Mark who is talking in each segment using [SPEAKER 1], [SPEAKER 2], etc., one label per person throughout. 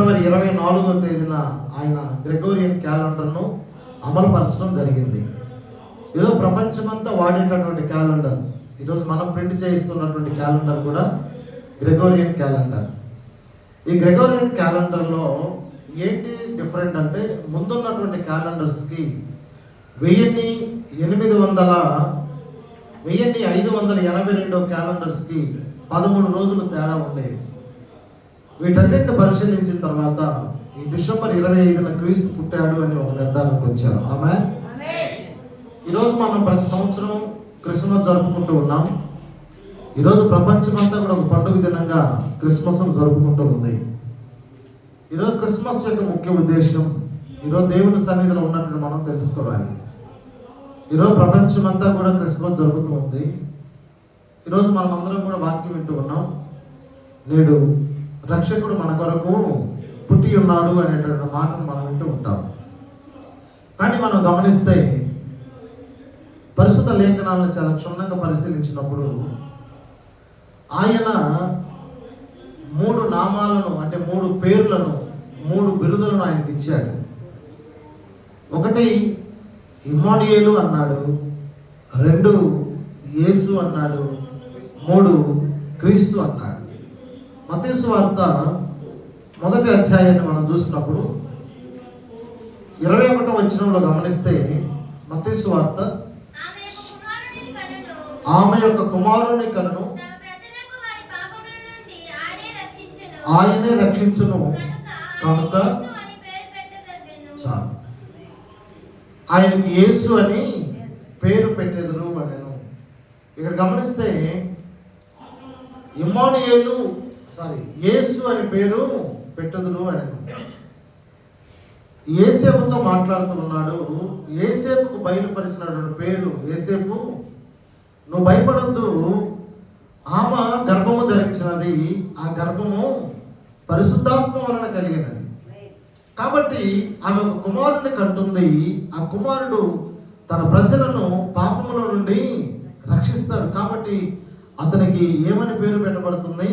[SPEAKER 1] ఫిబ్రవరి 24వ తేదీన ఆయన గ్రెగోరియన్ క్యాలెండర్ను అమలుపరచడం జరిగింది. ఈరోజు ప్రపంచమంతా వాడేటటువంటి క్యాలెండర్, ఈరోజు మనం ప్రింట్ చేయిస్తున్నటువంటి క్యాలెండర్ కూడా గ్రెగోరియన్ క్యాలెండర్. ఈ గ్రెగోరియన్ క్యాలెండర్లో ఏంటి డిఫరెంట్ అంటే, ముందున్నటువంటి క్యాలెండర్స్కి 1582 క్యాలెండర్స్కి 13 రోజులు తేడా ఉండేది. వీటన్నిటిని పరిశీలించిన తర్వాత ఈ డిసెంబర్ 25న క్రీస్తు పుట్టాడు అని ఒక నిర్ధారణకు వచ్చారు. ఆమె ఈరోజు మనం ప్రతి సంవత్సరం క్రిస్మస్ జరుపుకుంటూ ఉన్నాం. ఈరోజు ప్రపంచమంతా కూడా ఒక పండుగ దినంగా క్రిస్మస్ జరుపుకుంటూ ఉంది. ఈరోజు క్రిస్మస్ యొక్క ముఖ్య ఉద్దేశం, ఈరోజు దేవుని సన్నిధిలో ఉన్నట్టు మనం తెలుసుకోవాలి. ఈరోజు ప్రపంచమంతా కూడా క్రిస్మస్ జరుగుతూ ఉంది. ఈరోజు మనం అందరం కూడా వాక్యం వింటూ ఉన్నాం. నేడు రక్షకుడు మన కొరకు పుట్టి ఉన్నాడు అనేటువంటి మాటను మనం వింటూ ఉంటాం. కానీ మనం గమనిస్తే పరిశుద్ధ లేఖనాలను చాలా క్షుణ్ణంగా పరిశీలించినప్పుడు ఆయన 3 నామాలను, అంటే 3 పేర్లను, 3 బిరుదులను ఆయనకి ఇచ్చాడు. ఒకటి ఇమ్మానుయేలు అన్నాడు, 2 యేసు అన్నాడు, 3 క్రీస్తు అన్నాడు. మత్తయి సువార్త 1వ అధ్యాయాన్ని మనం చూసినప్పుడు 21వ వచనంలో గమనిస్తే, మత్తయి సువార్త ఆమె యొక్క కుమారుని కనును ఆయనే రక్షించును కనుక చాలు, ఆయనకు యేసు అని పేరు పెట్టెదరు అనెను. ఇక్కడ గమనిస్తే ఇమ్మానుయేలు యేసు అని పేరు పెట్టెదరు అనెను. యేసేపుతో మాట్లాడుతున్నాడు. యేసేపుకు బయలుపరిచినటువంటి పేరు, యేసేపు నువ్వు భయపడొద్దు, ఆమె గర్భము ధరించినది, ఆ గర్భము పరిశుద్ధాత్మ వలన కలిగినది. కాబట్టి ఆమె ఒక కుమారుడిని కంటుంది. ఆ కుమారుడు తన ప్రజలను పాపముల నుండి రక్షిస్తాడు. కాబట్టి అతనికి ఏమని పేరు పెట్టబడుతుంది?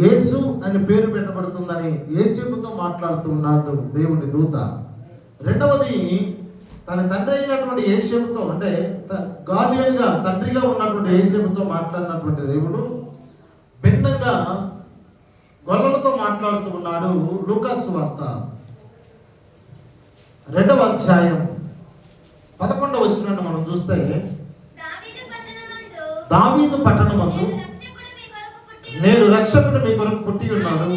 [SPEAKER 1] యేసు అని పేరు పెట్టబడుతుందని యేసేపుతో మాట్లాడుతున్నాడు దేవుని దూత. రెండవది, తన తండ్రి అయినటువంటి యేసేపుతో, అంటే గార్డియన్ గా తండ్రిగా ఉన్నటువంటి యేసేపుతో మాట్లాడినటువంటి దేవుడు భిన్నంగా గొల్లలతో మాట్లాడుతూ ఉన్నాడు. లూకా సువార్త 2వ అధ్యాయం 11వ వచనాన్ని మనం చూస్తే, దావీదు పట్టణమందు నేను రక్షకుడు మీ కొరకు పుట్టి ఉన్నాడు,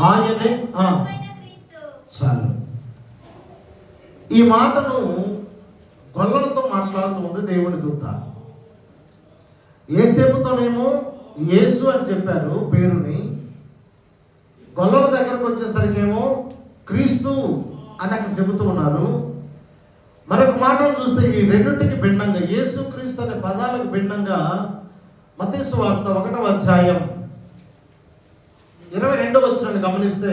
[SPEAKER 1] ఆయనే చాలు. ఈ మాటను గొల్లలతో మాట్లాడుతూ ఉంది దేవుని దూత. యేసేపుతోనేమో యేసు అని చెప్పారు పేరుని, గొల్లల దగ్గరకు వచ్చేసరికేమో క్రీస్తు అని అక్కడ చెబుతూ ఉన్నారు. మరొక మాటలు చూస్తే ఈ రెండింటికి భిన్నంగా, యేసు క్రీస్తు అనే పదాలకు భిన్నంగా మత్తయి సువార్త 1వ అధ్యాయం 22వ వచనాన్ని గమనిస్తే,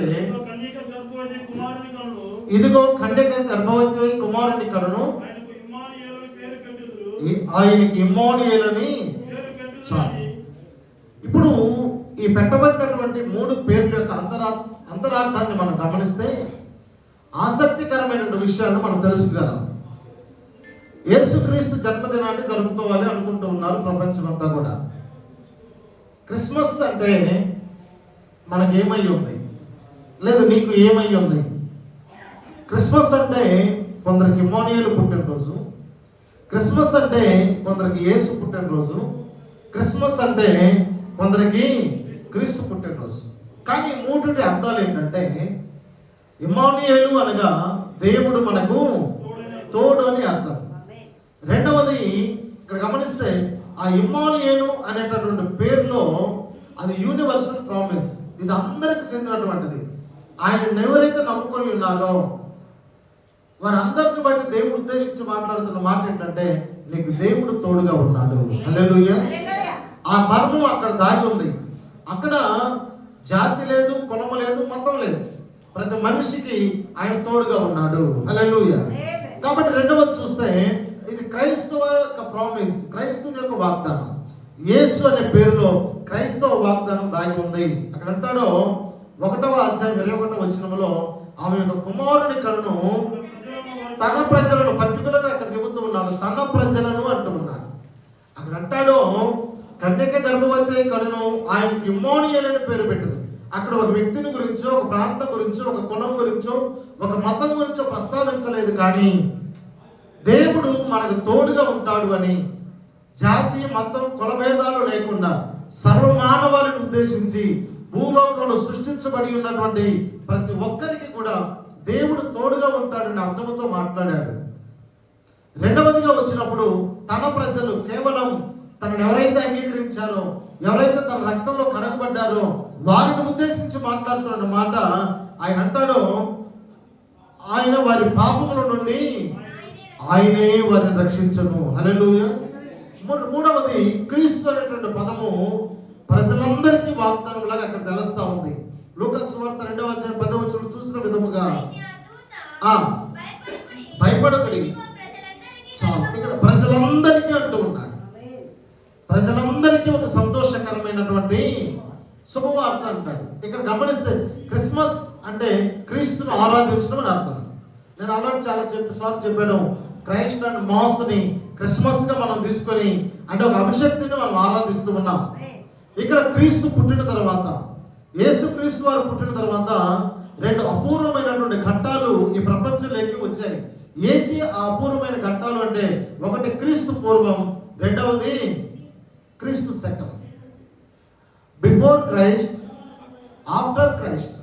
[SPEAKER 1] ఇదిగో కన్యక గర్భవతి కుమారుని కనును, ఆయనకి ఇమ్మానుయేలు అని చాలు. ఇప్పుడు ఈ పెట్టబడినటువంటి 3 పేర్ల యొక్క అంతరార్థాన్ని మనం గమనిస్తే ఆసక్తికరమైన విషయాలను మనం తెలుసుకోగలం. యేసుక్రీస్తు జన్మదినాన్ని జరుపుకోవాలి అనుకుంటూ ఉన్నారు ప్రపంచమంతా కూడా. క్రిస్మస్ అంటే మనకి ఏమై ఉంది, లేదు నీకు ఏమై ఉంది? క్రిస్మస్ అంటే కొందరికి ఇమ్మానుయేలు పుట్టినరోజు, క్రిస్మస్ అంటే కొందరికి యేసు పుట్టినరోజు, క్రిస్మస్ అంటే కొందరికి క్రీస్తు పుట్టినరోజు. కానీ మూడింటి అర్థాలు ఏంటంటే, ఇమ్మానుయేలు అనగా దేవుడు మనకు తోడు అని అర్థం. రెండవది, ఇక్కడ గమనిస్తే ఆ ఇమ్మానుయేలు అనేటటువంటి పేరులో అది యూనివర్సల్ ప్రామిస్, ఇది అందరికి చెందినటువంటిది. ఆయన ఎవరైతే నమ్ముకొని ఉన్నారో వారందరిని బట్టి దేవుడు ఉద్దేశించి మాట్లాడుతున్న మాట ఏంటంటే, నీకు దేవుడు తోడుగా ఉన్నాడు. హల్లెలూయా. ఆ మర్మం అక్కడ దాగి ఉంది. అక్కడ జాతి లేదు, కులము లేదు, మతం లేదు, ప్రతి మనిషికి ఆయన తోడుగా ఉన్నాడు. హల్లెలూయా. కాబట్టి రెండవది చూస్తే ఇది క్రైస్తవ యొక్క ప్రామిస్, క్రైస్తవుని యొక్క వాగ్దానం. యేసు అనే పేరులో క్రైస్తవ వాగ్దానం దాగి ఉంది. అక్కడ అంటాడో 1వ అధ్యాయం 21వ వచనంలో ఆమె యొక్క కుమారుని కలను తన ప్రజలను, పర్టికులర్ అక్కడ చెబుతూ ఉన్నాడు, తన ప్రజలను అంటూ ఉన్నాడు. అక్కడ అంటాడు కన్యక గర్భవతి కలను ఆయనకి ఇమ్మోనియేల్ అని పేరు పెట్టదు. అక్కడ ఒక వ్యక్తిని గురించో, ఒక ప్రాంతం గురించో, ఒక కులం గురించో, ఒక మతం గురించో ప్రస్తావించలేదు. కానీ దేవుడు మనకు తోడుగా ఉంటాడు అని, జాతి మతం కులభేదాలు లేకుండా సర్వమానవాళిని ఉద్దేశించి భూలోకంలో సృష్టించబడి ఉన్నటువంటి ప్రతి ఒక్కరికి కూడా దేవుడు తోడుగా ఉంటాడని అర్థంతో మాట్లాడాడు. రెండవదిగా వచ్చినప్పుడు తన ప్రజలు కేవలం తనను ఎవరైతే అంగీకరించారో, ఎవరైతే తన రక్తంలో కడగబడ్డారో వారిని ఉద్దేశించి మాట్లాడుతున్న మాట ఆయన అంటాడు, ఆయన వారి పాపముల నుండి ఆయనే వారిని రక్షించును. హల్లెలూయా. మూడవది క్రీస్తు అనేటువంటి పదము ప్రజలందరికీ వాగ్దానం లాగా అక్కడ తెలుస్తా ఉంది. లూకా సువార్త 2వ అధ్యాయం 10వ వచనం చూసిన విధముగా భయపడకుడి, ఇక్కడ ప్రజలందరికీ అంటూ ఉన్నాడు. ప్రజలందరికీ ఒక సంతోషకరమైనటువంటి శుభవార్త అంటాడు. ఇక్కడ గమనిస్తే క్రిస్మస్ అంటే క్రీస్తును ఆరాధించడం అని అర్థం. నేను ఆల్రెడీ చాలా సార్లు చెప్పాను, క్రైస్ట్ అండ్ మాస్ ని క్రిస్మస్ గా మనం తీసుకొని అంటే ఒక అభిషక్తిని మనం ఆరాధిస్తూ ఉన్నాం. ఇక్కడ క్రీస్తు పుట్టిన తర్వాత, యేసు క్రీస్తు వారు పుట్టిన తర్వాత 2 అపూర్వమైనటువంటి ఘట్టాలు ఈ ప్రపంచంలోకి వచ్చాయి. ఏంటి ఆ అపూర్వమైన ఘట్టాలు అంటే, ఒకటి క్రీస్తు పూర్వం, రెండవది క్రీస్తు second. Before Christ, after Christ.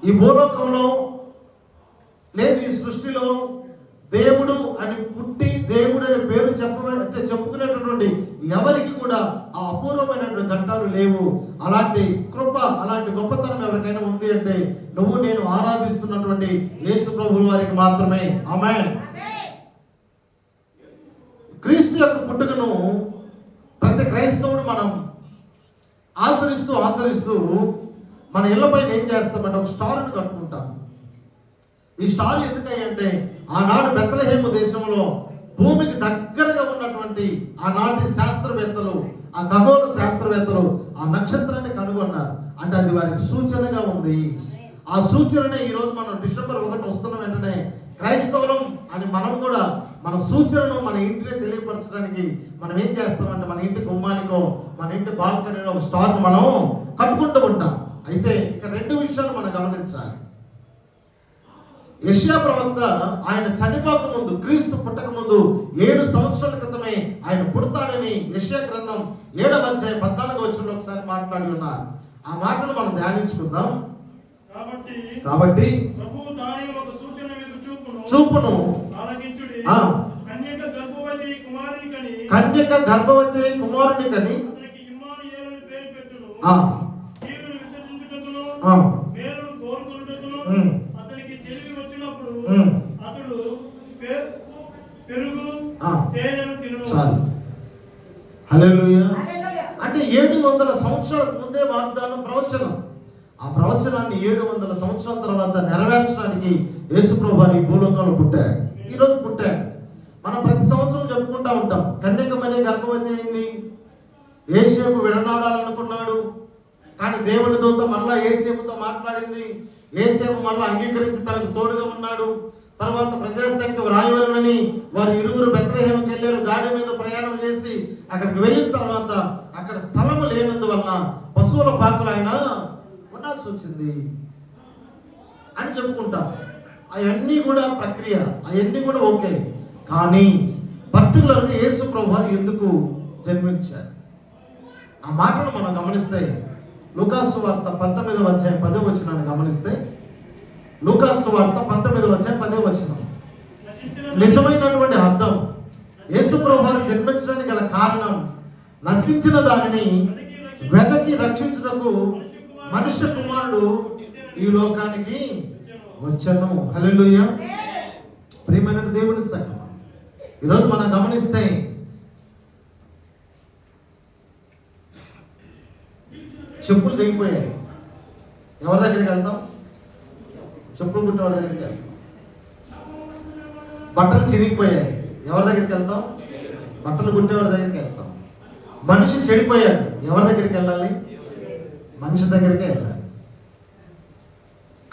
[SPEAKER 1] ఈ భూలోకంలో లేదు ఈ సృష్టిలో దేవుడు అని పుట్టి దేవుడు అనే పేరు చెప్పుకునేటటువంటి ఎవరికి కూడా ఆ అపూర్వమైనటువంటి ఘట్టాలు లేవు. అలాంటి కృప, అలాంటి గొప్పతనం ఎవరికైనా ఉంది అంటే నువ్వు నేను ఆరాధిస్తున్నటువంటి యేసు ప్రభువు వారికి మాత్రమే. ఆమేన్. క్రీస్తు యొక్క పుట్టుకను ప్రతి క్రైస్తవుడు మనం ఆచరిస్తూ మన ఇళ్లపైన ఏం చేస్తామంటే ఒక స్టార్ని కట్టుకుంటాం. ఈ స్టార్ ఎందుకంటే ఆనాడు బెత్లెహేము దేశంలో భూమికి దగ్గరగా ఉన్నటువంటి ఆనాటి శాస్త్రవేత్తలు, ఆ ఖగోళ శాస్త్రవేత్తలు ఆ నక్షత్రాన్ని కనుగొన్నారు. అంటే అది వారికి సూచనగా ఉంది. ఆ సూచననే ఈరోజు మనం డిసెంబర్ 1 వస్తున్న వెంటనే క్రైస్తవులం అని మనం కూడా మన సూచనను మన ఇంటిని తెలియపరచడానికి మనం ఏం చేస్తామంటే మన ఇంటి గుమ్మానికో మన ఇంటి బాల్కనీలో ఒక స్టార్ను మనం కట్టుకుంటూ ఉంటాం. అయితే ఇక 2 విషయాలు మనం గమనించాలి. యెషయా ప్రవక్త ఆయన చనిపోక ముందు, క్రీస్తు పుట్టక ముందు 7 సంవత్సరాల క్రితమే ఆయన పుడతాడని యెషయా గ్రంథం 7వ అధ్యాయం 14వ వచనంలో ఒకసారి మాట్లాడి ఉన్నారు. ఆ మాటను మనం ధ్యానించుకుందాం. కాబట్టి ప్రభువు దాని ఒక సూచన మీకు చూపును ఆలకించుడి. కన్యక గర్భవతి కుమారుని కని అతనికి ఇమ్మానుయేలు అని పేరు పెట్టును. కీడును విసర్జించుటకును మేలును కోరుకొనుటకును అతనికి తెలివి వచ్చినప్పుడు అతడు పెరుగు తేనెను తినును. హల్లెలూయా. అంటే 700 సంవత్సరాల ముందే వాగ్దానం, ప్రవచనం. ఆ ప్రవచనాన్ని 700 సంవత్సరాల తర్వాత నెరవేర్చడానికి యేసుప్రభు వారు ఈ భూలోకంలో పుట్టాడు. ఈరోజు పుట్టాడు. మనం ప్రతి సంవత్సరం చెప్పుకుంటా ఉంటాం, కన్యక మరియ గర్భవతి అయింది, యేసేపు విడనాడాలనుకున్నాడు, కానీ దేవుని దూత మరలా యేసేపుతో మాట్లాడింది. యేసేపు మరలా అంగీకరించి తనకు తోడుగా ఉన్నాడు. తర్వాత ప్రజాసంఖ్య రాయవలనని వారు ఇరువురు బెత్లెహేముకి వెళ్ళారు. గాడి మీద ప్రయాణం చేసి అక్కడికి వెళ్ళిన తర్వాత అక్కడ స్థలము లేనందువల్ల పశువుల పాకలు ఆయన ఉండాల్సి వచ్చింది అని చెప్పుకుంటాం. అవన్నీ కూడా ప్రక్రియ, అవన్నీ కూడా ఓకే. కానీ పర్టికులర్గా యేసు ప్రభు వారు ఎందుకు జన్మించారు ఆ మాటను మనం గమనిస్తే, లూకాసు వార్త 19వ అధ్యాయం 10వ వచనాన్ని గమనిస్తే, లూకాసు వార్త 19వ అధ్యాయం 10వ వచనం నిజమైనటువంటి అర్థం. యేసు ప్రభు వారు జన్మించడానికి గల కారణం, నశించిన దానిని వెదకి రక్షించుటకు మనుష్య కుమారుడు ఈ లోకానికి వచ్చెను. హల్లెలూయా. ప్రియమైన దేవుని సంగమం, ఈరోజు మనం గమనిస్తే చెప్పులు తెగిపోయాయి. ఎవరి దగ్గరికి వెళ్తాం? చెప్పులు కుట్టేవాడి దగ్గరికి వెళ్తాం. బట్టలు చిరిగిపోయాయి. ఎవరి దగ్గరికి వెళ్తాం? బట్టలు కుట్టేవాడి దగ్గరికి వెళ్తాం. మనిషి చెడిపోయాడు. ఎవరి దగ్గరికి వెళ్ళాలి? మనిషి దగ్గరికే వెళ్ళాలి.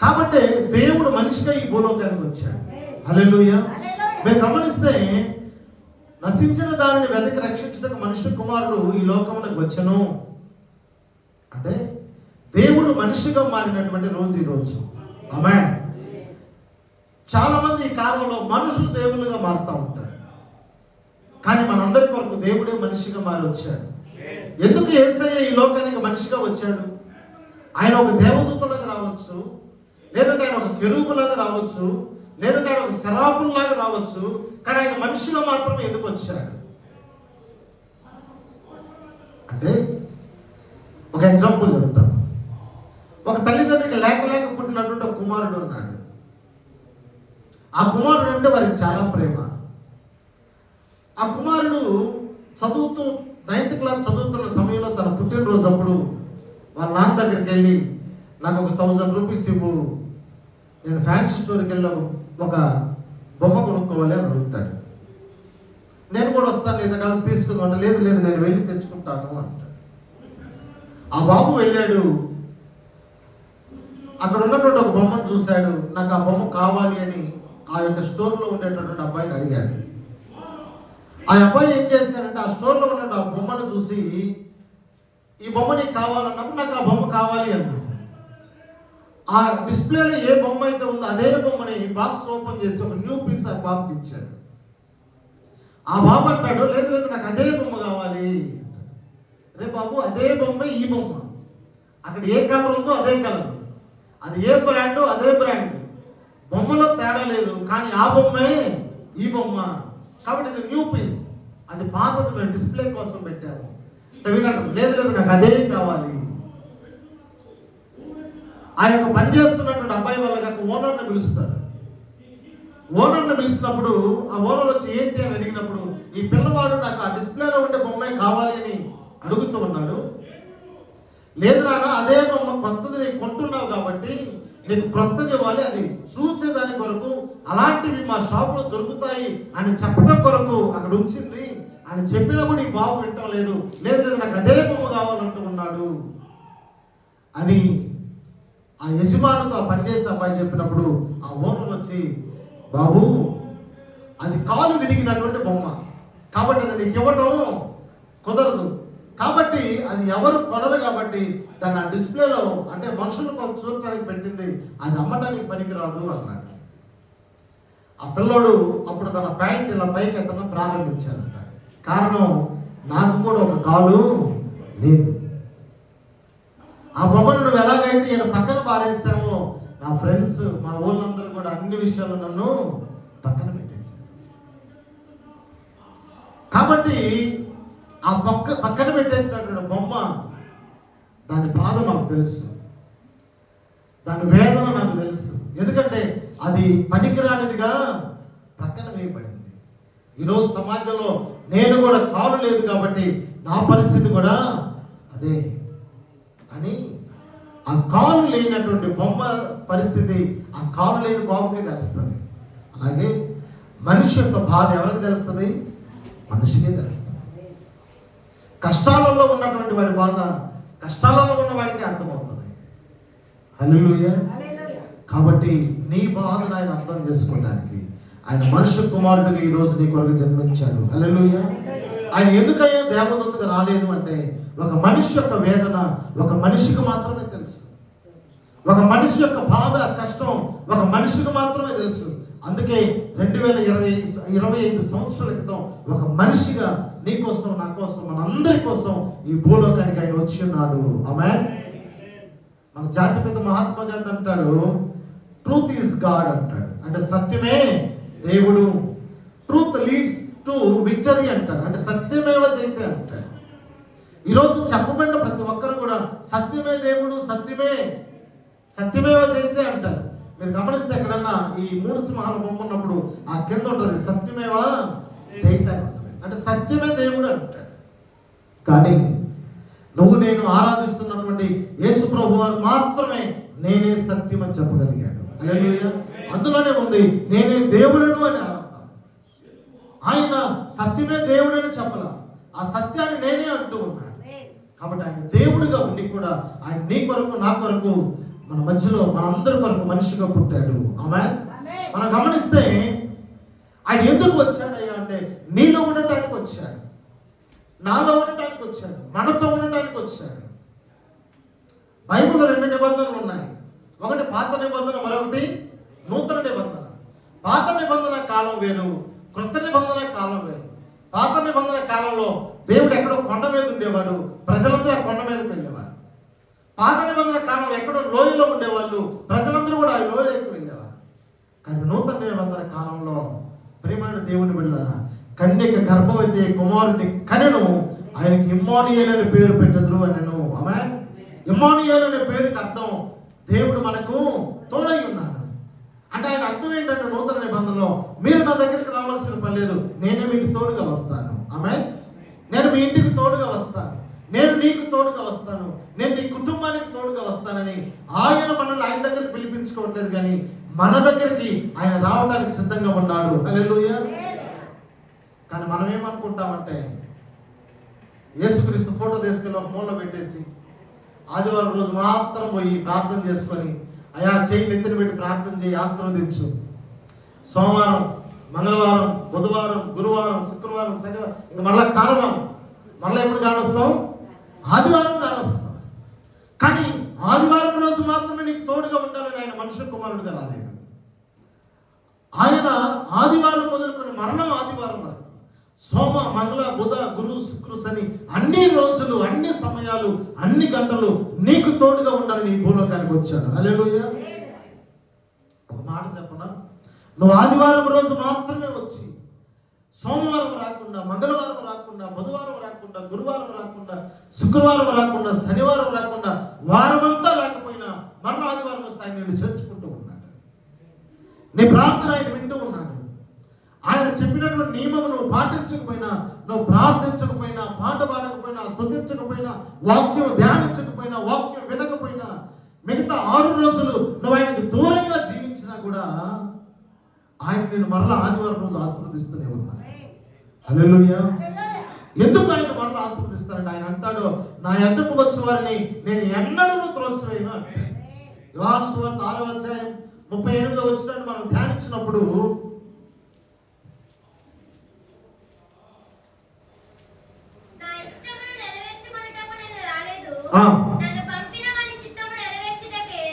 [SPEAKER 1] కాబట్టి దేవుడు మనిషిగా ఈ భూలోకానికి వచ్చాడు. హల్లెలూయా. మీరు గమనిస్తే నశించిన దానిని వెతకి రక్షించడానికి మనుష్య కుమారుడు ఈ లోకమునకు వచ్చెను అంటే దేవుడు మనిషిగా మారినటువంటి రోజు ఈ రోజు. ఆమేన్. చాలా మంది ఈ కాలంలో మనుషులు దేవుళ్ళుగా మారుతూ ఉంటారు, కానీ మనందరి కొరకు దేవుడే మనిషిగా మారి వచ్చాడు. ఎందుకు యేసయ్య ఈ లోకానికి మనిషిగా వచ్చాడు? ఆయన ఒక దేవదూతలాగా రావచ్చు, లేదంటే ఆయన ఒక కెరూబులాగా రావచ్చు, లేదంటే ఆయన ఒక శరాపుల్లాగా రావచ్చు, కానీ ఆయన మనిషిగా మాత్రమే ఎందుకు వచ్చాడు అంటే ఒక ఎగ్జాంపుల్ చెప్తాను. ఒక తల్లిదండ్రికి లేక లేక పుట్టినటువంటి ఒక కుమారుడు ఉన్నాడు. ఆ కుమారుడు అంటే వారికి చాలా ప్రేమ. ఆ కుమారుడు చదువుతూ 9th క్లాస్ చదువుతున్న సమయంలో తన పుట్టినరోజు అప్పుడు వాళ్ళ నాన్న దగ్గరికి వెళ్ళి నాకు ఒక 1000 రూపీస్ ఇవ్వు, నేను ఫ్యాన్సీ స్టోర్కి వెళ్ళి ఒక బొమ్మ కొనుక్కోవాలి అని అడుగుతాడు. నేను కూడా వస్తాను, నీతో కలిసి తీసుకుందాం. లేదు లేదు నేను వెళ్ళి తెచ్చుకుంటాను అంటాడు. ఆ బాబు వెళ్ళాడు, అక్కడ ఉన్నటువంటి ఒక బొమ్మను చూశాడు. నాకు ఆ బొమ్మ కావాలి అని ఆ యొక్క స్టోర్లో ఉండేటటువంటి అబ్బాయిని అడిగాడు. ఆ అబ్బాయి ఏం చేశాడంటే ఆ స్టోర్లో ఉన్న ఆ బొమ్మను చూసి ఈ బొమ్మ నీకు కావాలన్నప్పుడు నాకు ఆ బొమ్మ కావాలి అన్నాడు. ఆ డిస్ప్లేలో ఏ బొమ్మ అయితే ఉందో అదే బొమ్మని బాక్స్ ఓపెన్ చేసి ఒక న్యూ పీస్ ఆ బాబుకి ఇచ్చాడు. ఆ బాబు అంటాడు, లేదు లేదు నాకు అదే బొమ్మ కావాలి. రే బాబు, అదే బొమ్మ ఈ బొమ్మ, అక్కడ ఏ కలర్ ఉందో అదే కలర్, అది ఏ బ్రాండ్ అదే బ్రాండ్, బొమ్మలో తేడా లేదు, కానీ ఆ బొమ్మే ఈ బొమ్మ, కాబట్టి ఇది న్యూ పీస్, అది పాతది మేము డిస్ప్లే కోసం పెట్టాము. లేదు లేదు నాకు అదే కావాలి. ఆ యొక్క పనిచేస్తున్నటువంటి అబ్బాయి వాళ్ళకి ఓనర్ని పిలుస్తారు. ఓనర్ని పిలిచినప్పుడు ఆ ఓనర్ వచ్చి ఏంటి అని అడిగినప్పుడు ఈ పిల్లవాడు నాకు ఆ డిస్ప్లేలో ఉండే బొమ్మే కావాలి అని అడుగుతూ ఉన్నాడు. లేదు నాన్న, అదే బొమ్మ కొత్తది నీకు కొంటున్నావు కాబట్టి నీకు కొత్తది ఇవ్వాలి, అది చూసేదాని కొరకు అలాంటివి మా షాపులో దొరుకుతాయి అని చెప్పడం కొరకు అక్కడ ఉంచింది అని చెప్పినా కూడా ఈ బాబు వింటం లేదు. లేదు లేదు నాకు అదే బొమ్మ కావాలంటూ ఉన్నాడు అని ఆ యజమానుతో పనిచేసే అబ్బాయి చెప్పినప్పుడు ఆ ఓనర్ వచ్చి, బాబు అది కాలు విరిగినటువంటి బొమ్మ కాబట్టి అది నీకు ఇవ్వటం కుదరదు, కాబట్టి అది ఎవరు కొనరు కాబట్టి దాన్ని ఆ డిస్ప్లేలో అంటే మనుషులు చూడటానికి పెట్టింది, అది అమ్మటానికి పనికిరాదు అన్నాడు. ఆ పిల్లోడు అప్పుడు తన ప్యాంట్ ఇలా పైకి ఎత్తడం ప్రారంభించాడంట. కారణం, నాకు కూడా ఒక కాలు లేదు. ఆ బొమ్మను నువ్వు ఎలాగైతే ఈయన పక్కన పారేసామో నా ఫ్రెండ్స్ మా ఊళ్ళందరూ కూడా అన్ని విషయాలు నన్ను పక్కన పెట్టేశారు. కాబట్టి ఆ పక్కన పెట్టేసినటువంటి బొమ్మ దాని బాధ నాకు తెలుసు, దాని వేదన నాకు తెలుసు. ఎందుకంటే అది పనికిరానిదిగా పక్కన వేయబడింది. ఈరోజు సమాజంలో నేను కూడా కాలు లేదు కాబట్టి నా పరిస్థితి కూడా అదే అని ఆ కాలు లేనటువంటి బొమ్మ పరిస్థితి ఆ కాలు లేని బాబుకి తెలుస్తుంది. అలాగే మనిషి యొక్క బాధ ఎవరికి తెలుస్తుంది? మనిషికే తెలుస్తుంది. కష్టాలలో ఉన్నటువంటి వాడి బాధ కష్టాలలో ఉన్న వాడికి అర్థమవుతుంది. హల్లెలూయా. కాబట్టి నీ బాధను ఆయన అర్థం చేసుకోవడానికి ఆయన మనుష్య కుమారుడిగా ఈ రోజు నీ కొరకు జన్మించాడు. హల్లెలూయా. ఆయన ఎందుకయ్యా దేవదూతగా రాలేదు అంటే ఒక మనిషి యొక్క వేదన ఒక మనిషికి మాత్రమే తెలుసు. ఒక మనిషి యొక్క బాధ కష్టం ఒక మనిషికి మాత్రమే తెలుసు. అందుకే 2025 సంవత్సరాల క్రితం ఒక మనిషిగా నీ కోసం నా కోసం మనందరి కోసం ఈ భూలోకానికి ఆయన వచ్చి ఉన్నాడు. ఆమేన్. మన జాతిపిత మహాత్మా గాంధీ అంటాడు, ట్రూత్ ఈజ్ గాడ్ అంటాడు. అంటే సత్యమే దేవుడు. ట్రూత్ లీడ్స్ టు విక్టరీ అంటాడు. అంటే సత్యమేవ జయతే అంటాడు. ఈరోజు చెప్పబడిన ప్రతి ఒక్కరు కూడా సత్యమే దేవుడు, సత్యమేవ జయతే అంటారు. మీరు గమనిస్తే ఎక్కడన్నా ఈ 3 సింహాల బొమ్మ ఉన్నప్పుడు ఆ కింద ఉంటుంది సత్యమేవ జయతే అంటే సత్యమే దేవుడు అంటాడు. కానీ నువ్వు నేను ఆరాధిస్తున్నటువంటి యేసు ప్రభు వారు మాత్రమే నేనే సత్యం అని చెప్పగలిగాడు. హల్లెలూయా. అందులోనే ఉంది నేనే దేవుడను అని అర్థం. ఆయన సత్యమే దేవుడని చెప్పలా, ఆ సత్యాన్ని నేనే అంటూ ఉన్నాడు. కాబట్టి ఆయన దేవుడిగా ఉండి కూడా ఆయన నీ కొరకు నా కొరకు మన మధ్యలో మనందరి కొరకు మనిషిగా పుట్టాడు. ఆమేన్. మనం గమనిస్తే ఆయన ఎందుకు వచ్చాడయ్యా అంటే నీలో ఉండటానికి వచ్చాడు, నాలో ఉండటానికి వచ్చాడు, మనతో ఉండటానికి వచ్చాడు. బైబిల్లో 2 నిబంధనలు ఉన్నాయి. ఒకటి పాత నిబంధన, మరొకటి నూతన నిబంధన. పాత నిబంధన కాలం వేరు, క్రొత్త నిబంధన కాలం వేరు. పాత నిబంధన కాలంలో దేవుడు ఎక్కడో కొండ మీద ఉండేవాడు, ప్రజలందరూ ఆ కొండ మీదకి వెళ్ళేవారు. పాత నిబంధన కాలంలో ఎక్కడో లోయలో ఉండేవాళ్ళు, ప్రజలందరూ కూడా ఆ లోయలోకి వెళ్ళేవారు. కానీ నూతన నిబంధన కాలంలో ప్రియమైన దేవుని బిడ్డలారా, కన్యక గర్భవతి కుమారుని కనెను, ఆయనకి ఇమ్మానుయేలు అనే పేరు పెట్టెదరు అనెను. ఆమేన్. ఇమ్మానుయేలు అనే పేరుకి అర్థం దేవుడు మనకు తోడై ఉన్నాడు. అంటే ఆయన అర్థం ఏంటంటే నూతన నిబంధనలో మీరు నా దగ్గరికి రావాల్సిన పని లేదు, నేనే మీకు తోడుగా వస్తాను. ఆమేన్. నేను మీ ఇంటికి తోడుగా వస్తాను, నేను నీకు తోడుగా వస్తాను, నేను నీ కుటుంబానికి తోడుగా వస్తానని ఆయన మనల్ని ఆయన దగ్గరికి పిలిపించుకోవట్లేదు, కానీ మన దగ్గరికి ఆయన రావడానికి సిద్ధంగా ఉన్నాడు. హల్లెలూయా. కానీ మనం ఏమనుకుంటామంటే యేసుక్రీస్తు ఫోటో తీసుకెళ్ళి ఒక మూల పెట్టేసి ఆదివారం రోజు మాత్రం పోయి ప్రార్థన చేసుకొని అయా చేయి నెత్తిన పెట్టి ప్రార్థన చేయి ఆశీర్వదించు, సోమవారం, మంగళవారం, బుధవారం, గురువారం, శుక్రవారం, శనివారం ఇంకా మళ్ళా కారణం, మళ్ళీ ఎప్పుడు కానొస్తాం? ఆదివారం కానొస్తాం. కానీ ఆదివారం రోజు మాత్రమే నీకు తోడుగా ఉండాలని ఆయన మనుష్య కుమారుడిగా రాలేదు. ఆయన ఆదివారం మొదలుకొని మరణం ఆదివారం వరకు, సోమ, మంగళ, బుధ, గురు, శుక్రు, శని అన్ని రోజులు, అన్ని సమయాలు, అన్ని గంటలు నీకు తోడుగా ఉండాలని ఈ భూలోకానికి వచ్చాడు. హల్లెలూయా. ఒక మాట చెప్పనా, నువ్వు ఆదివారం రోజు మాత్రమే వచ్చి సోమవారం రాకుండా, మంగళవారం రాకుండా, బుధవారం రాకుండా, గురువారం రాకుండా, శుక్రవారం రాకుండా, శనివారం రాకుండా, వారమంతా రాకపోయినా మరణ ఆదివారం వస్తే ఆయన నేను చేర్చుకుంటూ ఉన్నాడు. నీ ప్రార్థన ఆయన వింటూ ఉన్నాడు. ఆయన చెప్పినటువంటి నియమం నువ్వు పాటించకపోయినా, నువ్వు ప్రార్థించకపోయినా, పాట పాడకపోయినా, స్తుతించకపోయినా, వాక్యం ధ్యానించకపోయినా, వాక్యం వినకపోయినా, మిగతా 6 రోజులు నువ్వు ఆయనకు దూరంగా జీవించినా కూడా ఆయన నేను మరలా ఆదివారం రోజు ఆశీర్వదిస్తూనే ఉన్నాడు. హల్లెలూయా. ఎందుకు ఆయన మరలా ఆశీర్వదిస్తానంటే ఆయన అంటాడు, నా యొద్దకు వచ్చే వారిని నేను ఎన్నడూ త్రోసివేయను అంటే. యోహాను సువార్త 6వ అధ్యాయం 38వ వచనాన్ని మనం ధ్యానించినప్పుడు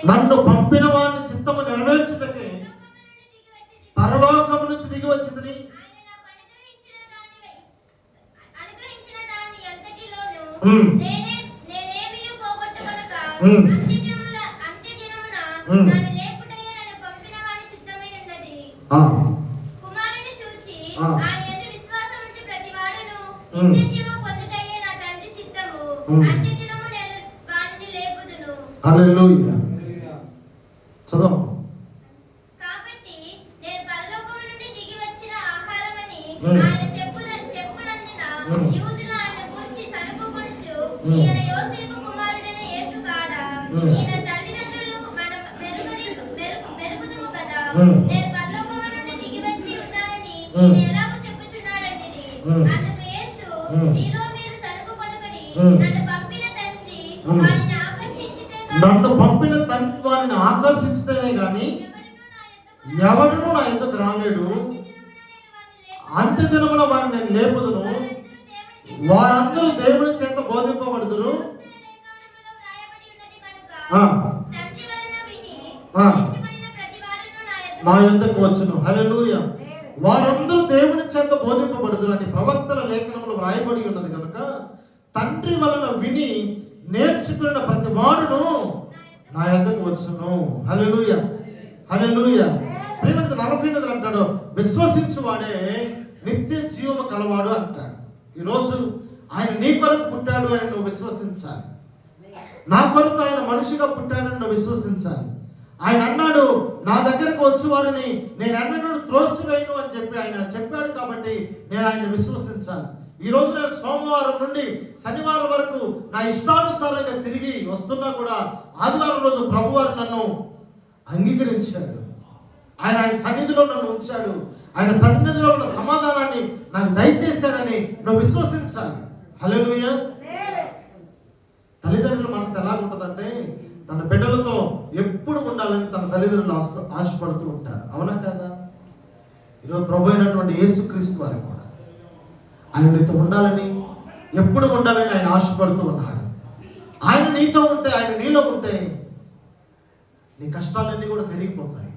[SPEAKER 1] నన్ను పంపిన వాని చిత్తము నెరవేర్చుటకే పరలోకము నుంచి దిగి వచ్చిందని హల్లెలూయా. చదవం.
[SPEAKER 2] కాబట్టి నేను పరలోకము నుండి దిగి వచ్చిన ఆహారమని ఆయన చెప్పునందున యూదులు ఆయన గురించి సణుగుకొనుచు, ఈయన యోసేపు కుమారుడైన యేసు కాడా, ఈయన తల్లిదండ్రులు మనం మెరుగుదుము కదా, నేను పరలోకము నుండి దిగి వచ్చి ఉన్నానని ఈయన ఎలాగో చెప్పుచున్నాడండి. అందుకు యేసు, మీలో మీరు సణుగుకొనకుడి, నన్ను పంపిన తండ్రి వారిని
[SPEAKER 1] ఆకర్షించితేనే కానీ ఎవడును నా యొద్దకు రాలేడు. అంత్య దినమున వారిని నేను లేపుదును, వారందరూ దేవుని చేత బోధింపబడుదురు. నా యొద్దకు వచ్చును. హల్లెలూయా. వారందరూ దేవుని చేత బోధింపబడుదురు అని ప్రవక్తల లేఖనములో వ్రాయబడి ఉన్నది కనుక తండ్రి వలన విని నేర్చుకున్న ప్రతి వాడును నా యొద్దకు వచ్చును. హల్లెలూయా. హల్లెలూయా. ప్రియమైన 48 అంటాడు, విశ్వసించువాడే నిత్య జీవము కలవాడు అంటాడు. ఈరోజు ఆయన నీ కొరకు పుట్టాడు అని నువ్వు విశ్వసించాలి. నా కొరకు ఆయన మనిషిగా పుట్టాడని నువ్వు విశ్వసించాలి. ఆయన అన్నాడు, నా దగ్గరకు వచ్చి వారిని నేను అన్నట్టు త్రోసివేయను అని చెప్పి ఆయన చెప్పాడు. కాబట్టి నేను ఆయన విశ్వసించాలి. ఈ రోజు నేను సోమవారం నుండి శనివారం వరకు నా ఇష్టానుసారంగా తిరిగి వస్తున్నా కూడా ఆదివారం రోజు ప్రభువారు నన్ను అంగీకరించాడు. ఆయన సన్నిధిలో నన్ను ఉంచాడు. ఆయన సన్నిధిలో ఉన్న సమాధానాన్ని నాకు దయచేశానని నువ్వు విశ్వసించాలి. హల్లెలూయా. తల్లిదండ్రుల మనసు ఎలా ఉంటుందంటే తన బిడ్డలతో ఎప్పుడు ఉండాలని తన తల్లిదండ్రులు ఆశపడుతూ ఉంటారు. అవునా కదా? ఈరోజు ప్రభు అయినటువంటి యేసుక్రీస్తు వారు కూడా ఆయన నీతో ఉండాలని, ఎప్పుడు ఉండాలని ఆయన ఆశపడుతూ ఉన్నాడు. ఆయన నీతో ఉంటే, ఆయన నీలో ఉంటే నీ కష్టాలన్నీ కూడా కరిగిపోతాయి.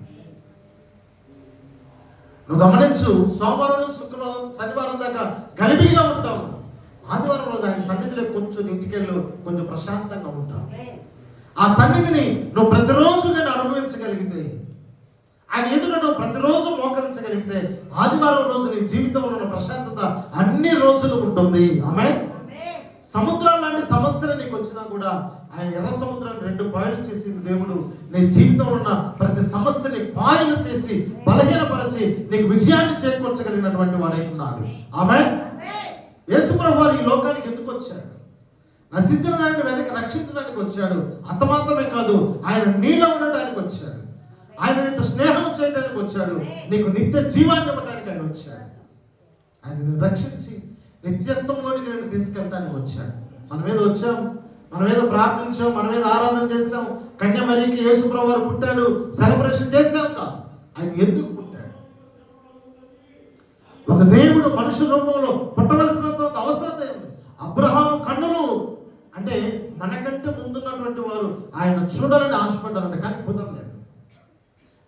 [SPEAKER 1] నువ్వు గమనించు, సోమవారం శుక్రవారం శనివారం దాకా గలిబిలిగా ఉంటావు. ఆదివారం రోజు ఆయన సన్నిధిలో కొంచెం ఇంటికెళ్ళు, కొంచెం ప్రశాంతంగా ఉంటావు. ఆ సన్నిధిని నువ్వు ప్రతిరోజుగా అనుభవించగలిగితే, ఆయన ఎదుట నువ్వు ప్రతిరోజు మోకరించగలిగితే, ఆదివారం రోజు నీ జీవితంలో ఉన్న ప్రశాంతత అన్ని రోజులు ఉంటుంది. ఆమేన్. సముద్రాలు లాంటి సమస్యలు నీకు వచ్చినా కూడా ఆయన ఎర్ర సముద్రాన్ని 2 పాయలు చేసింది దేవుడు. నీ జీవితంలో ఉన్న ప్రతి సమస్యని పాయలు చేసి బలహీనపరిచి నీకు విజయాన్ని చేకూర్చగలిగినటువంటి వాడై ఉన్నాడు. ఆమేన్. యేసు ప్రభువు వారు ఈ లోకానికి ఎందుకు వచ్చాడు? నశించిన దానిని వెనక రక్షించడానికి వచ్చాడు. అంత మాత్రమే కాదు, ఆయన నీలో ఉండడానికి వచ్చాడు. ఆయన నీతో స్నేహం చేయడానికి వచ్చాడు. నీకు నిత్య జీవాన్ని ఇవ్వడానికి ఆయన వచ్చాడు. ఆయన నిన్ను రక్షించి నిత్యత్వంలోనికి నేను తీసుకెళ్ళడానికి వచ్చాడు. మనం ఏదో వచ్చాం, మనం ఏదో ప్రార్థించాం, మనం ఏదో ఆరాధన చేసాం, కన్యామరికి యేసు ప్రభువు వారు పుట్టాడు సెలబ్రేషన్ చేసాం కాదు. ఆయన ఎందుకు పుట్టాడు? ఒక దేవుడు మనుషుల రూపంలో పుట్టవలసినంత అవసరత ఉంది. అబ్రహాము కన్నులు అంటే మనకంటే ముందున్నటువంటి వారు ఆయన చూడాలని ఆశపడ్డారంట, కానీ కుదరలేదు.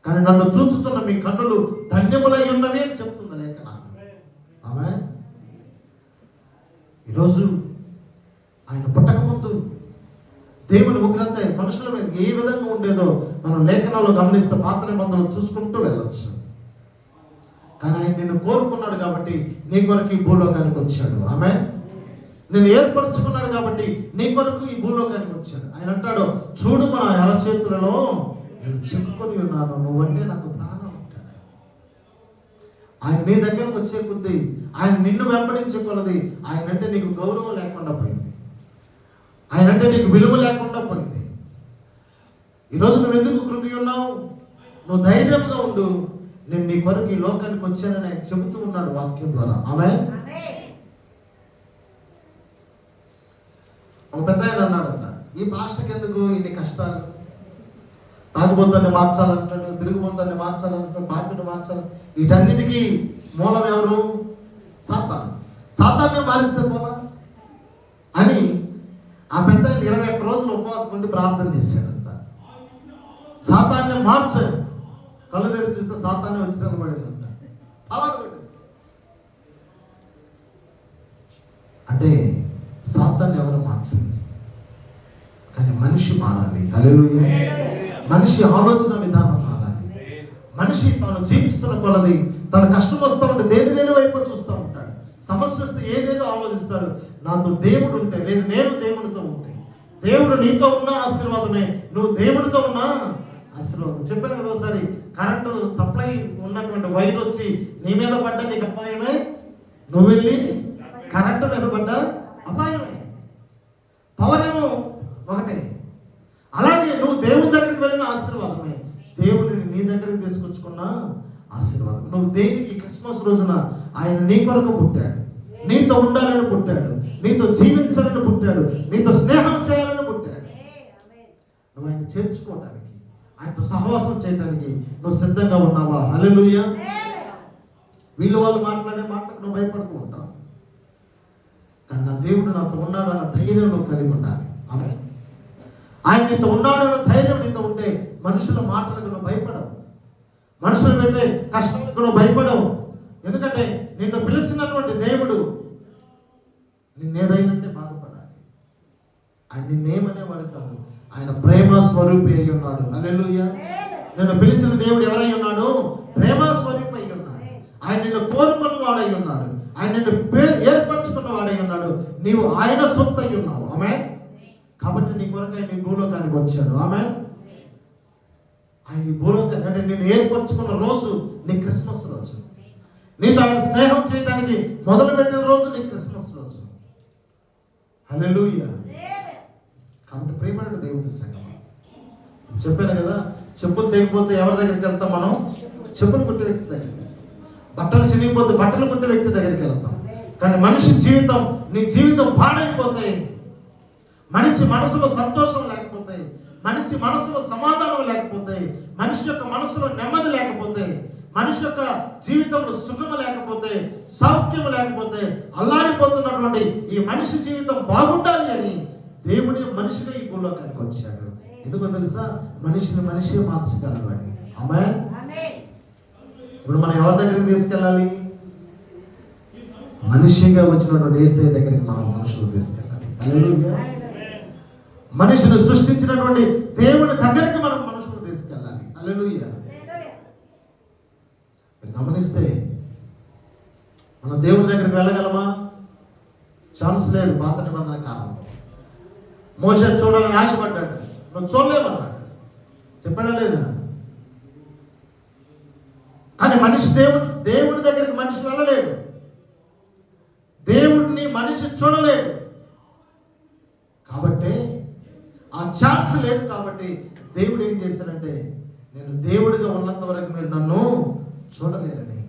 [SPEAKER 1] కానీ నన్ను చూస్తున్న మీ కన్నులు ధన్యములై ఉన్నవి అని చెప్తుంది లేఖనం. ఆమేన్. ఈరోజు ఆయన పుట్టక ముందు దేవుని ఉగ్రత మనుషుల మీద ఏ విధంగా ఉండేదో మనం లేఖనాల్లో గమనిస్తే పాత నిబంధనలు చూసుకుంటూ వెళ్ళొచ్చు. కానీ ఆయన నిన్ను కోరుకున్నాడు కాబట్టి నీ కొరకు ఈ భూలోకానికి వచ్చాడు. ఆమేన్. నేను ఏర్పరచుకున్నాడు కాబట్టి నీ కొరకు ఈ భూలోకానికి వచ్చాడు. ఆయన అంటాడు, చూడు మన అరచేతులలో నేను చెప్పుకొని ఉన్నాను, నువ్వంటే నాకు ప్రాణం ఉంటాడు. ఆయన నీ దగ్గరకు వచ్చే కొద్దీ, ఆయన నిన్ను వెంబడించే కొలది ఆయన అంటే నీకు గౌరవం లేకుండా పోయింది. ఆయన అంటే నీకు విలువ లేకుండా పోయింది. ఈరోజు నువ్వు ఎందుకు కృంగి ఉన్నావు? నువ్వు ధైర్యంగా ఉండు. నేను నీ కొరకు ఈ లోకానికి వచ్చానని ఆయన చెబుతూ ఉన్నాడు వాక్యం ద్వారా. ఆమేన్. ఒక పెద్ద ఆయన అన్నాడంట, ఈ పాస్టర్కి ఎందుకు ఇన్ని కష్టాలు? తాగుబోతాన్ని మార్చాలంటాడు, తిరుగుబోతాన్ని మార్చాలంటాడు, పాపిని మార్చాలి. వీటన్నిటికీ మూలం ఎవరు? సాతాను. సాతాన్నే మారిస్తే పోనా అని ఆ పెద్ద 21 రోజులు ఉపవాసం ఉండి ప్రార్థన చేశాడంట. సాతాన్నే మార్చాడు. కళ్ళు తెరిచి చూస్తే సాతాన్నే వచ్చిన పడేదంట. అలా అంటే సాతాన్ని ఎవరు మార్చండి, కానీ మనిషి మారాలి. హల్లెలూయా. మనిషి ఆలోచన విధానం మారాలి. మనిషి తాను జీవిస్తున్న కొలది తన కష్టం వస్తూ ఉంటే దేని వైపు చూస్తూ ఉంటాడు. సమస్య వస్తే ఏదేదో ఆలోచిస్తాడు. నాతో దేవుడు ఉంటే, లేదు నేను దేవుడితో ఉంటే. దేవుడు నీతో ఉన్న ఆశీర్వాదమే, నువ్వు దేవుడితో ఉన్న ఆశీర్వాదం. చెప్పాను కదా ఒకసారి, కరెంటు సప్లై ఉన్నటువంటి వైర్ వచ్చి నీ మీద పడ్డా నీకు అపాయమే, నువ్వు వెళ్ళి కరెంటు మీద పడ్డా అపాయమే. పవర్ ఏమో ఒకటే. అలాగే నువ్వు దేవుని దగ్గరికి వెళ్ళిన ఆశీర్వాదమే, దేవుడిని నీ దగ్గరికి తీసుకొచ్చుకున్న ఆశీర్వాదం. నువ్వు దేనికి క్రిస్మస్ రోజున ఆయన నీ కొరకు పుట్టాడు, నీతో ఉండాలని పుట్టాడు, నీతో జీవించాలని పుట్టాడు, నీతో స్నేహం చేయాలని పుట్టాడు. నువ్వు ఆయన చేర్చుకోవడానికి, ఆయనతో సహవాసం చేయడానికి నువ్వు సిద్ధంగా ఉన్నావా? హల్లెలూయా. వీళ్ళు వాళ్ళు మాట్లాడే మాటలకు నువ్వు భయపడుతూ ఉంటావు, కానీ నా దేవుడు నాతో ఉన్నాడు అన్న ధైర్యం నువ్వు కలిగి ఉండాలి. ఆమేన్. ఆయన నీతో ఉన్నాడు అన్న ధైర్యం నీతో ఉంటే మనుషుల మాటలకు నువ్వు భయపడవు, మనుషులు పెట్టే కష్టాలకు నువ్వు భయపడవు. ఎందుకంటే నిన్ను పిలిచినటువంటి దేవుడు నిన్నేదైనంటే బాధపడాలి. ఆయన నిన్నేమనేవాడు కాదు, ఆయన ప్రేమ స్వరూపి అయి ఉన్నాడు. హల్లెలూయా. నిన్ను పిలిచిన దేవుడు ఎవరై ఉన్నాడు? ప్రేమ స్వరూపి అయి ఉన్నాడు. ఆయన నిన్ను కోరుకున్న వాడై ఉన్నాడు. ఆయన నిన్ను ఏర్పరచుకున్న వాడై ఉన్నాడు. నీవు ఆయన సొత్తు అయి ఉన్నావు. ఆమేన్. కాబట్టి నీ కొరకై నీ భూలోకానికి వచ్చాడు. ఆమేన్. ఆయన ఈ భూలోకానికి అంటే నిన్ను ఏర్పరచుకున్న రోజు నీ క్రిస్మస్ రోజు. నీతో ఆయన స్నేహం చేయడానికి మొదలుపెట్టిన రోజు నీ క్రిస్మస్ రోజు. హల్లెలూయా. కాబట్టి ప్రియమైన దేవుని సంగమం, చెప్పాను కదా, చెప్పులు తెగిపోతే ఎవరి దగ్గరికి వెళ్తాం మనం? చెప్పులు కుట్టే వ్యక్తి దగ్గరికి. బట్టలు చినిగిపోతే బట్టలు కుట్టే వ్యక్తి దగ్గరికి వెళ్తాం. కానీ మనిషి జీవితం, నీ జీవితం పాడైపోతే, మనిషి మనసులో సంతోషం లేకపోతే, మనిషి మనసులో సమాధానం లేకపోతే, మనిషి యొక్క మనసులో నెమ్మది లేకపోతే, మనిషి యొక్క జీవితంలో సుఖము లేకపోతే, సౌఖ్యము లేకపోతే, అల్లాడిపోతున్నటువంటి ఈ మనిషి జీవితం బాగుండాలి అని దేవుడే మనిషిగా ఈ భూలోకానికి వచ్చాడు. ఎందుకో తెలుసా? మనిషిని మనిషే మార్చగలడు అని. ఆమేన్. ఇప్పుడు మనం ఎవరి దగ్గరికి తీసుకెళ్ళాలి? మనిషిగా వచ్చినటువంటి యేసయ్య దగ్గరికి మనం మనుషులు తీసుకెళ్ళాలి. హల్లెలూయా. మనిషిని సృష్టించినటువంటి దేవుని దగ్గరికి మనం మనుషులు తీసుకెళ్ళాలి. హల్లెలూయా. గమనిస్తే మన దేవుడి దగ్గరికి వెళ్ళగలమా? ఛాన్స్ లేదు. పాత నిబంధన కాలం మోషే చూడాలని ఆశపడ్డాడు, నువ్వు చూడలేమన్నాడు. చెప్పాడా లేదా? కానీ మనిషి దేవుడి దగ్గరికి మనిషి వెళ్ళలేడు. దేవుడిని మనిషి చూడలేడు. కాబట్టి ఆ ఛాన్స్ లేదు. కాబట్టి దేవుడు ఏం చేశాడంటే, నేను దేవుడిగా ఉన్నంత వరకు మీరు నన్ను చూడలేరని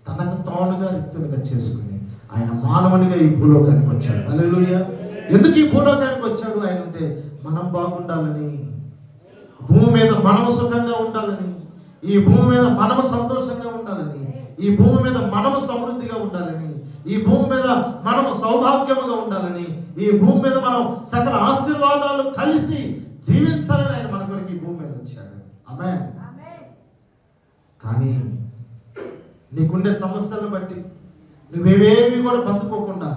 [SPEAKER 1] తనకు తానుగా రిక్తునిగా చేసుకుని ఆయన మానవునిగా ఈ భూలోకానికి వచ్చాడు. హల్లెలూయా. ఎందుకు ఈ భూలోకానికి వచ్చాడు ఆయన అంటే, మనం బాగుండాలని, భూమి మీద మనము సుఖంగా ఉండాలని, ఈ భూమి మీద మనము సంతోషంగా ఉండాలని, ఈ భూమి మీద మనము సమృద్ధిగా ఉండాలని, ఈ భూమి మీద మనము సౌభాగ్యముగా ఉండాలని, ఈ భూమి మీద మనం సకల ఆశీర్వాదాలు కలిసి జీవించాలని ఆయన మన కొరకు ఈ భూమి మీద వచ్చాడు. ఆమేన్. కానీ నీకుండే సమస్యలను బట్టి నువ్వేవేవి కూడా పొందుకోకుండా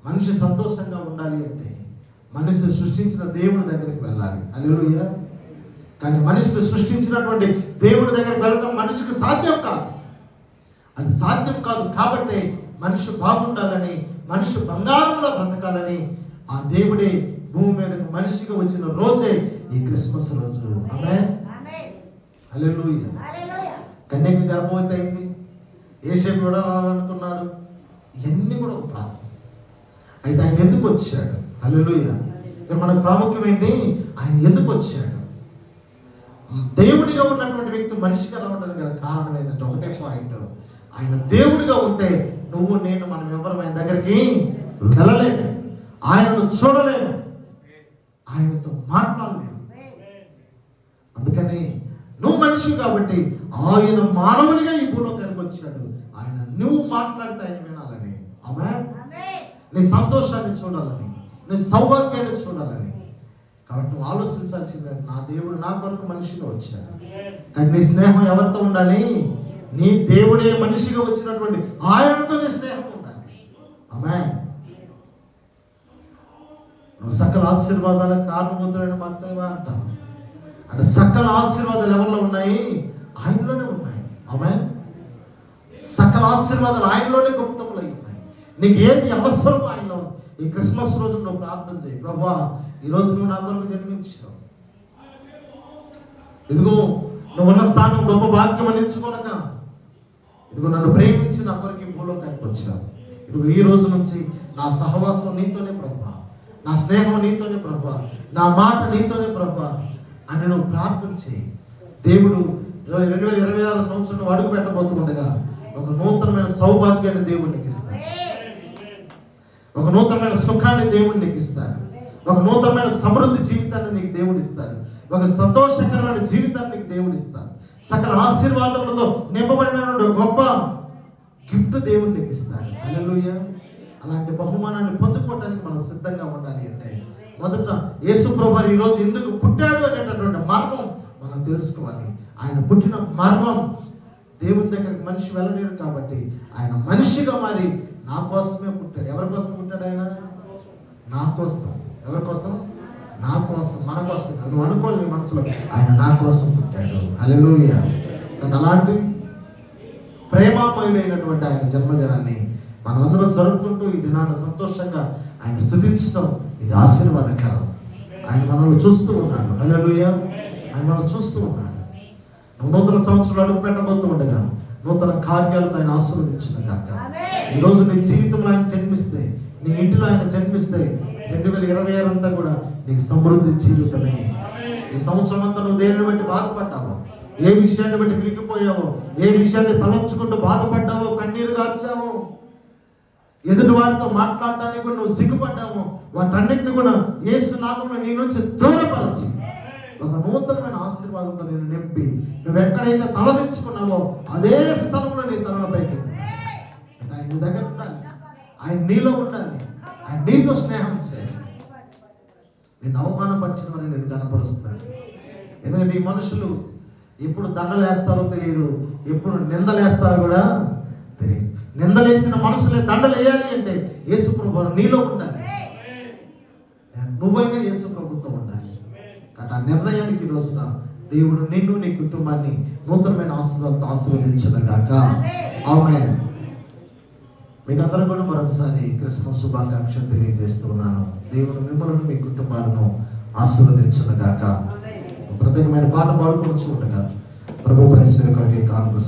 [SPEAKER 1] మనిషి సంతోషంగా ఉండాలి అంటే మనిషి సృష్టించిన దేవుడి దగ్గరికి వెళ్ళాలి. హల్లెలూయా. కానీ మనిషిని సృష్టించినటువంటి దేవుడి దగ్గరికి వెళ్ళడం మనిషికి సాధ్యం కాదు. అది సాధ్యం కాదు. కాబట్టి మనిషి బాగుండాలని, మనిషి బంగారంలో బ్రతకాలని ఆ దేవుడే భూమి మీదకి మనిషిగా వచ్చిన రోజే ఈ క్రిస్మస్ రోజు. ఆమేన్. హల్లెలూయా. కన్యక గర్భవతి అయింది, యేసేపు విడాలనుకున్నాడు. ఇవన్నీ కూడా ఒక ప్రాసెస్. అయితే ఆయన ఎందుకు వచ్చాడు? హల్లెలూయా. ఇక్కడ మనకు ప్రాముఖ్యం ఏంటి? ఆయన ఎందుకు వచ్చాడు? దేవుడిగా ఉన్నటువంటి వ్యక్తి మనిషిగా రావడానికి గల కారణం ఏంటంటే ఒకటే పాయింట్, ఆయన దేవుడిగా ఉంటే నువ్వు నేను మనం ఎవరు ఆయన దగ్గరికి వెళ్ళలేము, ఆయనను చూడలేము, ఆయనతో మాట్లాడలేము. అందుకని నువ్వు మనిషి కాబట్టి ఆయన మానవునిగా ఈ భూలోకానికి వచ్చాడు. ఆయన నువ్వు మాట్లాడితే ఆయన వినాలని. ఆమేన్. నీ సంతోషాన్ని చూడాలని, నీ సౌభాగ్యాన్ని చూడాలని. కాబట్టి నువ్వు ఆలోచించాల్సిందే, నా దేవుడు నా కొరకు మనిషిగా వచ్చాడు. కానీ నీ స్నేహం ఎవరితో ఉండాలి? నీ దేవుడే మనిషిగా వచ్చినటువంటి ఆయనతో నీ స్నేహం ఉండాలి. ఆమేన్. నువ్వు సకల ఆశీర్వాదాలకు కారణమవుతాడని మాత్రమే అంటావు. అంటే సకల ఆశీర్వాదాలు ఎవరిలో ఉన్నాయి? ఆయనలోనే ఉన్నాయి. ఆమేన్. సకల ఆశీర్వాదాలు ఆయనలోనే గుప్తములై ఉన్నాయి. నీకు ఏది అవసరం ఆయనలో. ఈ క్రిస్మస్ రోజు నువ్వు ప్రార్థన చేయి, ప్రభువా ఈరోజు నువ్వు నా కొరకు జన్మించావు, ఇదిగో నువ్వు ఉన్న స్థానం గొప్ప భాగ్యం అని ఎంచుకోనక, ఇదిగో నన్ను ప్రేమించి నా కొరకు ఈ భూలోకానికి వచ్చావు. ఇదిగో ఈ రోజు నుంచి నా సహవాసం నీతోనే ప్రభువా, నా స్నేహం నీతోనే ప్రభువా, నా మాట నీతోనే ప్రభువా అని నువ్వు ప్రార్థన చేయి. దేవుడు 2026 సంవత్సరంలో అడుగు పెట్టబోతుండగా ఒక నూతనమైన సౌభాగ్యాన్ని దేవుడు నీకు ఇస్తాడు, ఒక నూతనమైన సుఖాన్ని దేవుడు నీకు ఇస్తాడు, ఒక నూతనమైన సమృద్ధి జీవితాన్ని నీకు దేవుడు ఇస్తాడు, ఒక సంతోషకరమైన జీవితాన్ని నీకు దేవుడు ఇస్తాడు, సకల ఆశీర్వాదములతో నింపబడిన గొప్ప గిఫ్ట్ దేవుడు నీకు ఇస్తాడు. హల్లెలూయా. అలాంటి బహుమానాన్ని పొందుకోవడానికి మనం సిద్ధంగా ఉండాలి. అంటే మొదట యేసు ప్రభువు ఈ రోజు ఎందుకు పుట్టాడు అనేటటువంటి మర్మం మనం తెలుసుకోవాలి. ఆయన పుట్టిన మర్మం దేవుని దగ్గరికి మనిషి వెళ్ళలేరు కాబట్టి ఆయన మనిషిగా మారి నా కోసమే పుట్టాడు. ఎవరి కోసం పుట్టాడు? ఆయన నా కోసం. ఎవరి కోసం? నా కోసం, మన కోసం. నువ్వు అనుకోని నీ మనసులో ఆయన నా కోసం పుట్టాడు. హల్లెలూయా. అలాంటి ప్రేమామయుడైనటువంటి ఆయన జన్మదినాన్ని మనమందరం జరుపుకుంటూ ఈ దినాన్ని సంతోషంగా ఆయన స్తుతించడం ఇది ఆశీర్వాదకరం. ఆయన మనల్ని చూస్తూ ఉన్నాడు. హల్లెలూయా. ఆయన మనల్ని చూస్తూ ఉన్నాడు. నూతన సంవత్సరాలు అడుగు పెట్టబోతూ ఉండగా నూతన కార్యాలతో ఆయన ఆశీర్వదించిన కాక ఈ రోజు నీ జీవితంలో ఆయన జన్మిస్తే, నీ ఇంటిలో ఆయన జన్మిస్తే 2026 అంతా కూడా నీకు సమృద్ధి జీవితమే. ఈ సంవత్సరం అంతా నువ్వు దేనిని బట్టి బాధపడ్డావో, ఏ విషయాన్ని బట్టి విరిగిపోయావో, ఏ విషయాన్ని తలంచుకుంటూ బాధపడ్డావో, కన్నీరు గార్చావో, ఎదుటి వారితో మాట్లాడటానికి కూడా నువ్వు సిగ్గుపడ్డావు, వాటన్నిటిని కూడా యేసు నామములో నీ నుంచి దూరపరచి ఒక నూతనమైన ఆశీర్వాదంతో నేను నింపి నువ్వు ఎక్కడైతే తలదించుకున్నావో అదే స్థలంలో నీ తలపైకి ఆయన నీ దగ్గర ఉండాలి, ఆయన నీలో ఉండాలి, ఆయన నీతో స్నేహం చేయాలి. నేను అవమానపరిచిన వారిని నేను కనపరుస్తాను. ఎందుకంటే ఈ మనుషులు ఎప్పుడు దండలు వేస్తారో తెలియదు, ఎప్పుడు నిందలు వేస్తారో కూడా తెలియదు. నిందలేసిన మనుషులే దండలు వేయాలి అంటే యేసు ప్రభు నీలో ఉండాలి, నువ్వైనా యేసు ప్రభుత్వం ఉండాలి. కాబట్టి ఆ నిర్ణయానికి ఈ రోజున దేవుడు నిన్ను నీ కుటుంబాన్ని నూతనమైన ఆశీర్వాదంతో ఆశీర్వదించుగాక. ఆమేన్. మీకు అందరూ కూడా మరొకసారి క్రిస్మస్ శుభాకాంక్షలు తెలియజేస్తున్నాను. దేవుడు మిమ్మల్ని మీ కుటుంబాలను ఆశీర్వదించుగాక. ప్రత్యేకమైన పాట పాడుకొని ఉండగా ప్రభు పరిచయం కొరకు కానుక